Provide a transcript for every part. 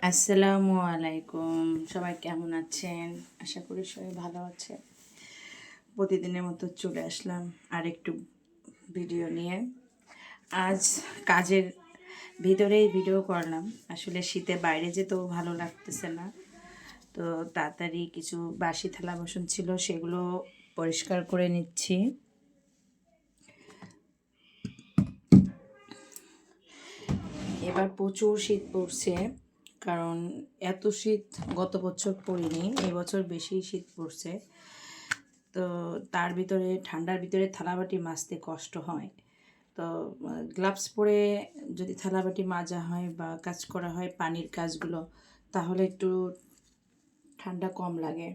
আসসালামু আলাইকুম, সবাই কেমন আছেন? আশা করি সবাই ভালো আছে। প্রতিদিনের মতো চলে আসলাম আর একটু ভিডিও নিয়ে। আজ কাজের ভিতরেই ভিডিও করলাম। আসলে শীতে বাইরে যেতেও ভালো লাগতেছে না, তো তাড়াতাড়ি কিছু বাসি থালা বাসন ছিল সেগুলো পরিষ্কার করে নিচ্ছি। এবার প্রচুর শীত পড়ছে, কারণ এত শীত গত বছর পড়িনি, এবছর বেশি শীত পড়ছে। তো তার ভিতরে ঠান্ডার ভিতরে থালাবাটি মাজতে কষ্ট হয়। তো গ্লাভস পরে যদি থালাবাটি মাজা হয় বা কাজ করা হয় পানির কাজগুলো, তাহলে একটু ঠান্ডা কম লাগে,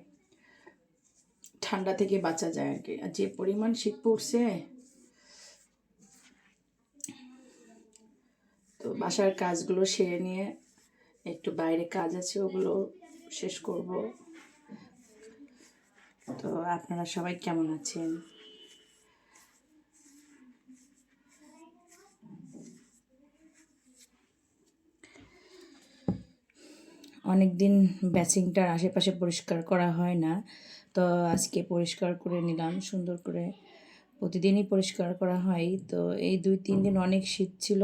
ঠান্ডা থেকে বাঁচা যায় আর কি। আর যে পরিমাণ শীত পড়ছে, তো বাসার কাজগুলো সেরে নিয়ে একটু বাইরে কাজ আছে, ওগুলো শেষ করব। তো আপনারা সবাই কেমন আছেন? অনেক দিন বেসিনটার আশেপাশে পরিষ্কার করা হয় না, তো আজকে পরিষ্কার করে নিলাম সুন্দর করে। প্রতিদিনই পরিষ্কার করা হয়, তো এই 2-3 দিন অনেক শীত ছিল,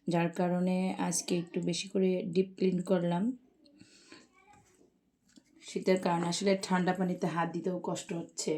যার কারণে আজকে একটু বেশি করে ডিপ ক্লিন করলাম। শীতের কারণে আসলে ঠান্ডা পানিতে হাত দিতেও কষ্ট হচ্ছে।